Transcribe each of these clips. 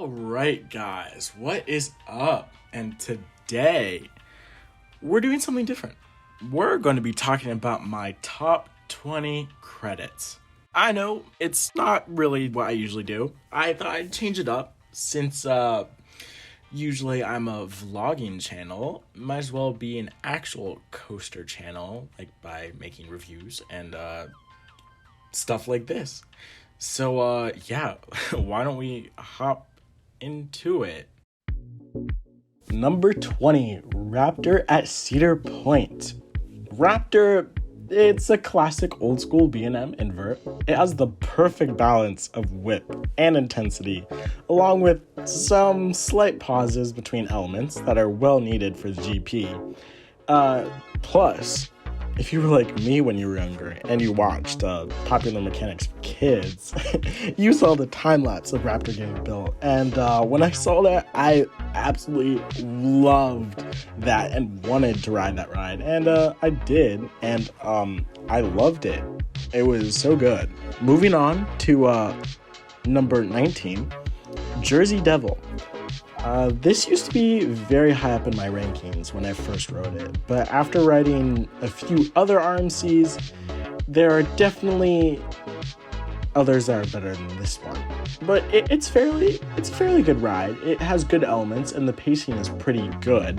Alright guys, what is up? And today, we're doing something different. We're going to be talking about my top 20 credits. I know, it's not really what I usually do. I thought I'd change it up since usually I'm a vlogging channel. Might as well be an actual coaster channel, like by making reviews and stuff like this. So yeah, why don't we hop into it? Number 20, Raptor at Cedar Point. Raptor, it's a classic old school B&M invert. It has the perfect balance of whip and intensity, along with some slight pauses between elements that are well needed for the GP. Plus, if you were like me when you were younger and you watched Popular Mechanics for Kids, you saw the time-lapse of Raptor getting built. And when I saw that, I absolutely loved that and wanted to ride that ride. And I did, and I loved it. It was so good. Moving on to number 19, Jersey Devil. This used to be very high up in my rankings when I first rode it, but after riding a few other RMCs, there are definitely others that are better than this one. But it's a fairly good ride. It has good elements, and the pacing is pretty good.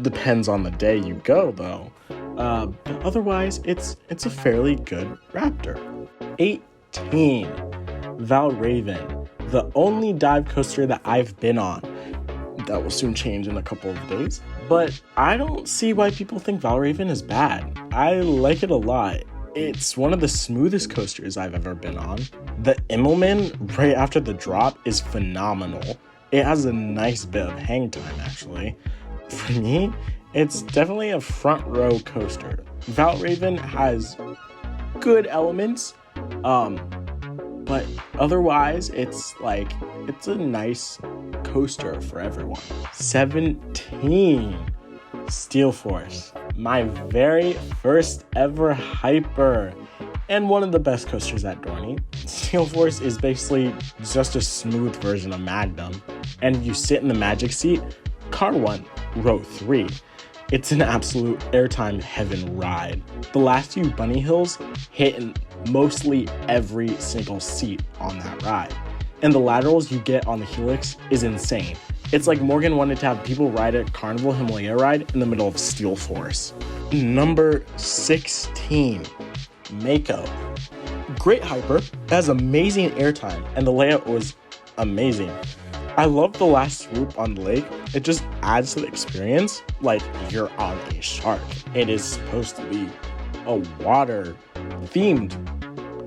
Depends on the day you go, though. But otherwise, it's a fairly good Raptor. 18, Valraven. The only dive coaster that I've been on. That will soon change in a couple of days. But I don't see why people think Valraven is bad. I like it a lot. It's one of the smoothest coasters I've ever been on. The Immelman right after the drop is phenomenal. It has a nice bit of hang time, actually. For me, it's definitely a front row coaster. Valraven has good elements, but otherwise, it's a nice coaster for everyone. 17, Steel Force. My very first ever hyper. And one of the best coasters at Dorney. Steel Force is basically just a smooth version of Magnum. And if you sit in the magic seat, car 1, row 3. It's an absolute airtime heaven ride. The last few bunny hills hit in mostly every single seat on that ride. And the laterals you get on the Helix is insane. It's like Morgan wanted to have people ride a Carnival Himalaya ride in the middle of Steel Force. Number 16, Mako. Great hyper, it has amazing airtime, and the layout was amazing. I love the last swoop on the lake. It just adds to the experience like you're on a shark. It is supposed to be a water themed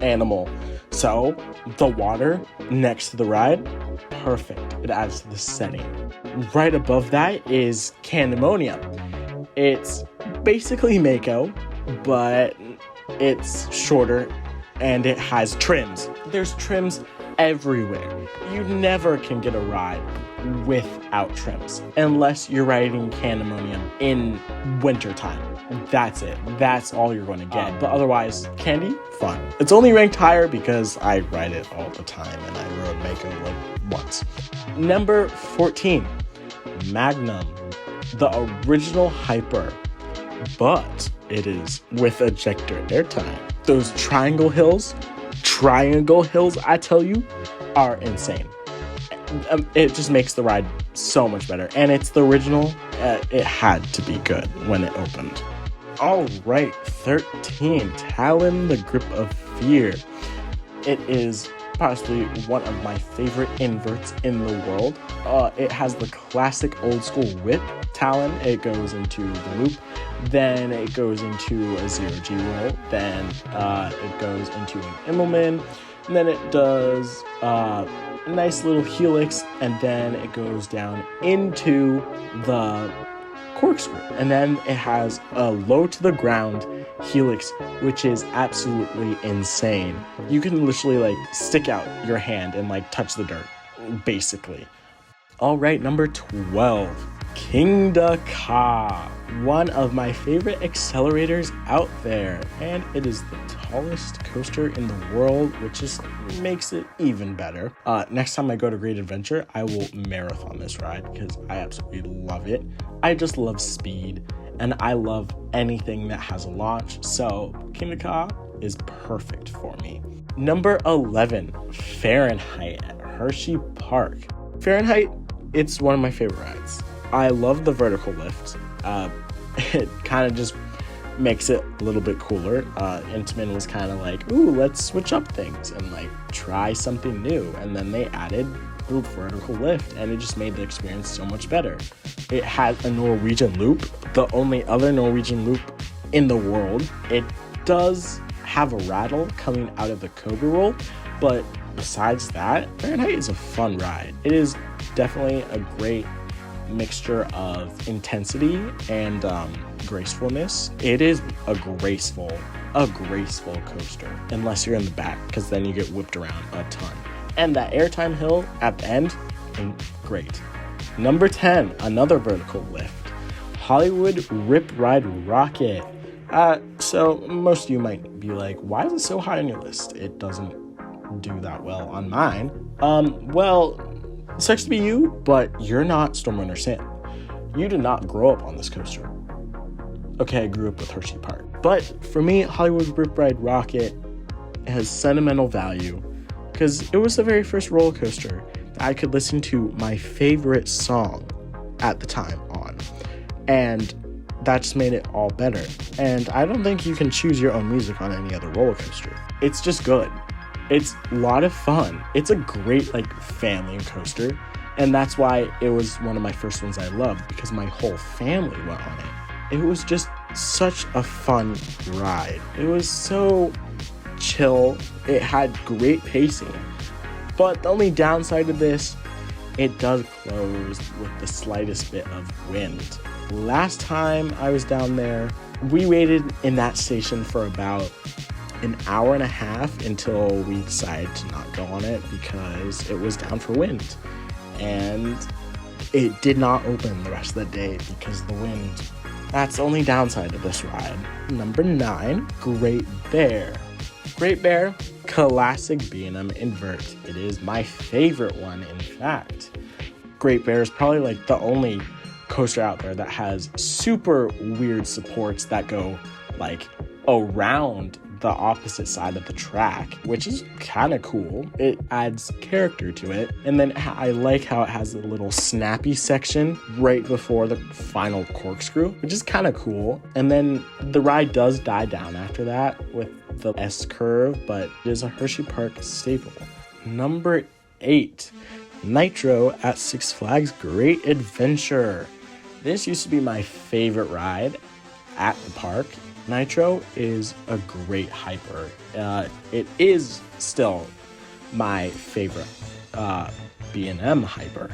animal. So the water next to the ride, perfect. It adds to the setting. Right above that is Candymonium. It's basically Mako, but it's shorter and it has trims. There's trims everywhere. You never can get a ride without trims unless you're riding Candymonium in wintertime. That's it. That's all you're going to get. But otherwise, Candy, fun. It's only ranked higher because I ride it all the time and I rode Mako like once. Number 14, Magnum, the original hyper, but it is with ejector airtime. Those triangle hills, I tell you, are insane. It just makes the ride so much better. And it's the original. It had to be good when it opened. All right, 13, Talon, the Grip of Fear. It is possibly one of my favorite inverts in the world. It has the classic old school whip. Talon, it goes into the loop, then it goes into a 0G roll, then it goes into an Immelman, and then it does a nice little helix, and then it goes down into the corkscrew, and then it has a low to the ground helix, which is absolutely insane. You can literally stick out your hand and touch the dirt, basically. All right, number 12, Kingda Ka. one of my favorite accelerators out there, and it is the tallest coaster in the world, which just makes it even better. Next time I go to Great Adventure, I will marathon this ride because I absolutely love it. I just love speed, and I love anything that has a launch, so Kingda is perfect for me. Number 11, Fahrenheit at Hershey Park. Fahrenheit, it's one of my favorite rides. I love the vertical lift. It kind of just makes it a little bit cooler. Intamin was kind of like, ooh, let's switch up things and like try something new. And then they added the vertical lift, and it just made the experience so much better. It had a Norwegian loop, the only other Norwegian loop in the world. It does have a rattle coming out of the Cobra roll, but besides that, Fahrenheit is a fun ride. It is definitely a great mixture of intensity and gracefulness. It is a graceful coaster, unless you're in the back, because then you get whipped around a ton. And that airtime hill at the end, great. Number 10, another vertical lift, Hollywood Rip Ride Rockit. So most of you might be like, why is it so high on your list? It doesn't do that well on mine. Well, sucks to be you, but you're not Stormrunner Sam. You did not grow up on this coaster. Okay, I grew up with Hershey Park. But for me, Hollywood Rip Ride Rockit has sentimental value because it was the very first roller coaster that I could listen to my favorite song at the time on. And that just made it all better. And I don't think you can choose your own music on any other roller coaster. It's just good. It's a lot of fun. It's a great family coaster, and that's why it was one of my first ones I loved, because my whole family went on it. It was just such a fun ride. It was so chill. It had great pacing, but the only downside of this, it does close with the slightest bit of wind. Last time I was down there, we waited in that station for about an hour and a half until we decided to not go on it because it was down for wind, and it did not open the rest of the day because of the wind. That's the only downside of this ride. Number 9, Great Bear. Great Bear, classic B&M invert. It is my favorite one, in fact. Great Bear is probably the only coaster out there that has super weird supports that go around the opposite side of the track, which is kind of cool. It adds character to it. And then I like how it has a little snappy section right before the final corkscrew, which is kind of cool. And then the ride does die down after that with the S curve, but it is a Hershey Park staple. Number 8, Nitro at Six Flags Great Adventure. This used to be my favorite ride at the park. Nitro is a great hyper. It is still my favorite B&M hyper.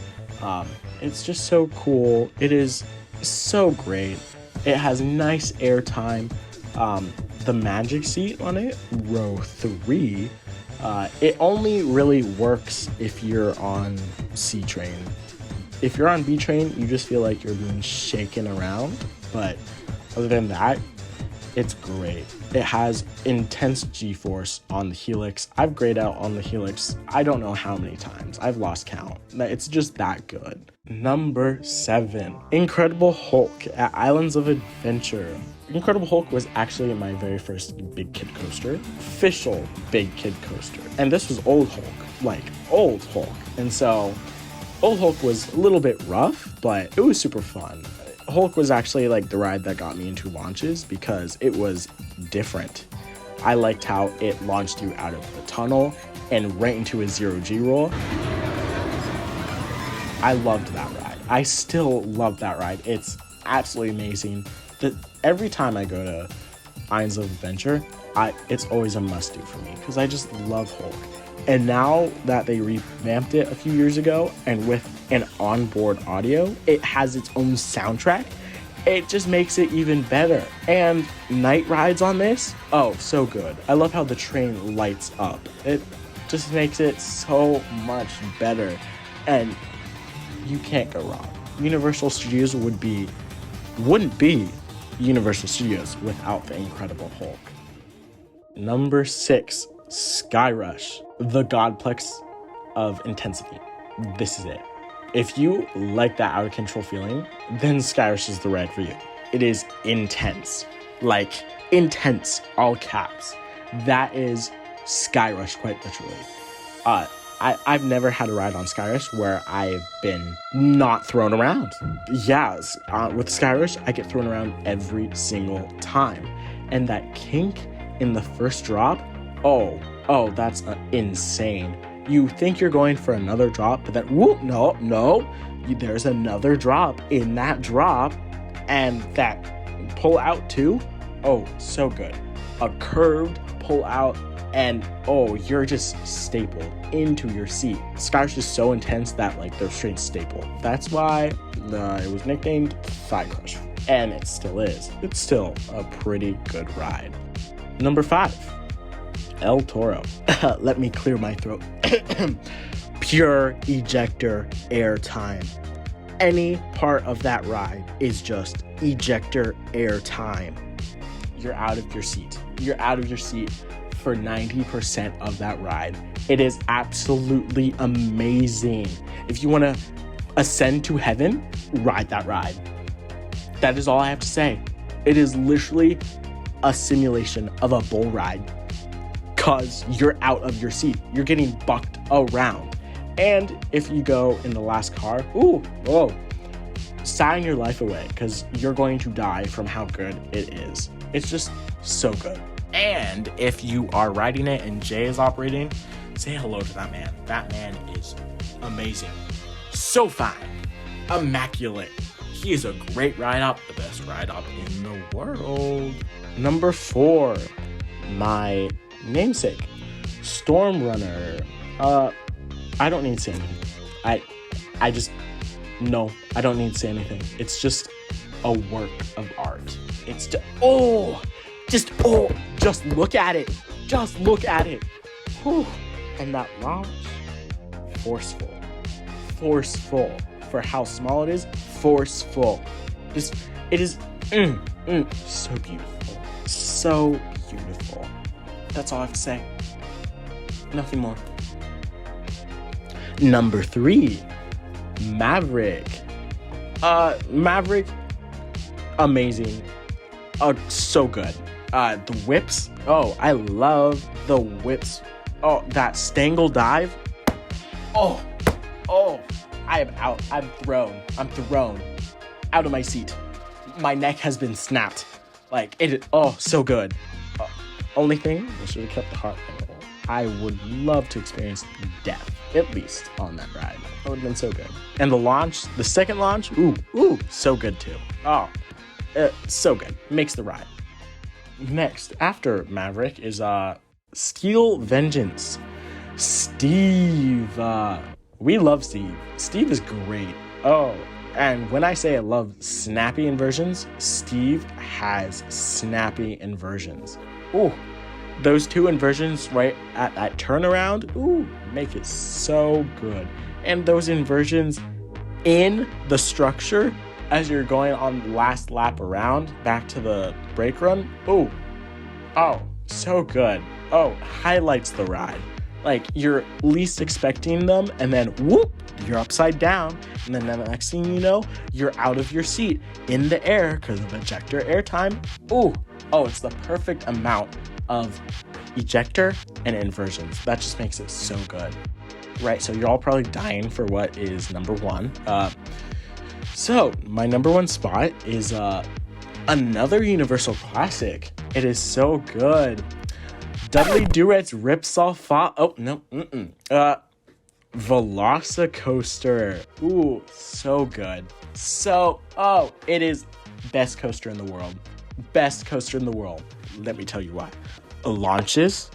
It's just so cool. It is so great. It has nice airtime. The magic seat on it, row 3, it only really works if you're on C train. If you're on B train, you just feel like you're being shaken around. But other than that, it's great. It has intense G-force on the helix. I've grayed out on the helix I don't know how many times. I've lost count. It's just that good. Number 7, Incredible Hulk at Islands of Adventure. Incredible Hulk was actually my very first big kid coaster. Official big kid coaster. And this was old Hulk. Old Hulk. And so old Hulk was a little bit rough, but it was super fun. Hulk was actually the ride that got me into launches because it was different. I liked how it launched you out of the tunnel and right into a 0G roll. I loved that ride. I still love that ride. It's absolutely amazing. Every time I go to Islands of Adventure, it's always a must-do for me because I just love Hulk. And now that they revamped it a few years ago, and with an onboard audio, it has its own soundtrack. It just makes it even better. And night rides on this, oh, so good. I love how the train lights up. It just makes it so much better. And you can't go wrong. Universal Studios would be wouldn't be Universal Studios without the Incredible Hulk. Number 6, Skyrush, the Godplex of intensity. This is it. If you like that out of control feeling, then Skyrush is the ride for you. It is intense, like intense, all caps. That is Skyrush, quite literally. I've never had a ride on Skyrush where I've been not thrown around. Yes, with Skyrush, I get thrown around every single time. And that kink in the first drop, oh, that's insane. You think you're going for another drop, but then, whoop, no, there's another drop in that drop, and that pull out too, oh, so good. A curved pull out, and oh, you're just stapled into your seat. Skyrush is so intense that like they're straight staple. That's why it was nicknamed Thigh Crush, and it still is. It's still a pretty good ride. Number 5, El Toro. Let me clear my throat. Pure ejector air time. Any part of that ride is just ejector air time. You're out of your seat. You're out of your seat for 90% of that ride. It is absolutely amazing. If you want to ascend to heaven, ride that ride. That is all I have to say. It is literally a simulation of a bull ride, because you're out of your seat. You're getting bucked around. And if you go in the last car, sighing your life away, because you're going to die from how good it is. It's just so good. And if you are riding it and Jay is operating, say hello to that man. That man is amazing. So fine. Immaculate. He is a great ride-up, the best ride-up in the world. Number 4, my namesake, Storm Runner. I don't need to say anything. I don't need to say anything. It's just a work of art. It's just look at it. Just look at it. Whew. And that launch, forceful for how small it is. Forceful. It is so beautiful. So beautiful. That's all I have to say. Nothing more. Number 3, Maverick. Maverick, amazing. So good. The whips. Oh, I love the whips. Oh, that Stangle dive. Oh, I am out. I'm thrown out of my seat. My neck has been snapped. Like, it, so good. Only thing, I should have kept the heart. I would love to experience death, at least, on that ride. That would have been so good. And the second launch, so good too. So good. Makes the ride. Next, after Maverick, is Steel Vengeance. Steve. We love Steve. Steve is great. Oh, and when I say I love snappy inversions, Steve has snappy inversions. Ooh, those 2 inversions right at that turnaround, make it so good. And those inversions in the structure as you're going on the last lap around back to the brake run, so good. Highlights the ride. Like, you're least expecting them, and then whoop, you're upside down, and then the next thing you know, you're out of your seat in the air because of ejector air time. It's the perfect amount of ejector and inversions. That just makes it so good. Right, so you're all probably dying for what is number 1. So my number 1 spot is another Universal classic. It is so good. Dudley Do-Ret's Rip Sulfat. Velocicoaster. So good. It is best coaster in the world. Best coaster in the world. Let me tell you why. Launches,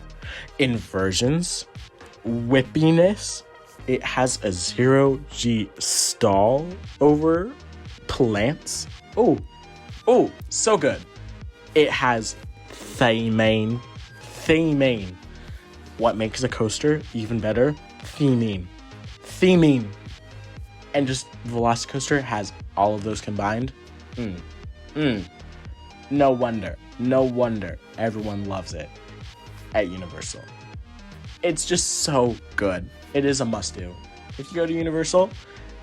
inversions, whippiness. It has a 0G stall over plants. So good. It has theming. What makes a coaster even better? Theming. And just Velocicoaster has all of those combined. No wonder everyone loves it at Universal. It's just so good. It is a must-do. If you go to Universal,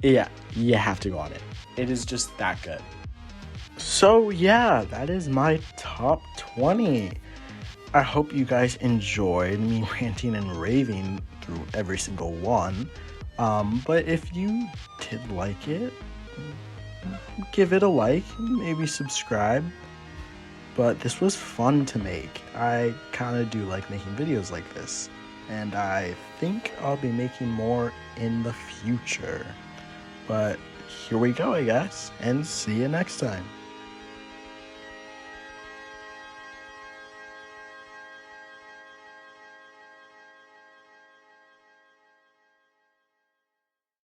yeah, you have to go on it. It is just that good. So yeah, that is my top 20. I hope you guys enjoyed me ranting and raving through every single one. But if you did like it, give it a like, maybe subscribe. But this was fun to make. I kind of do like making videos like this, and I think I'll be making more in the future. But here we go, I guess, and see you next time.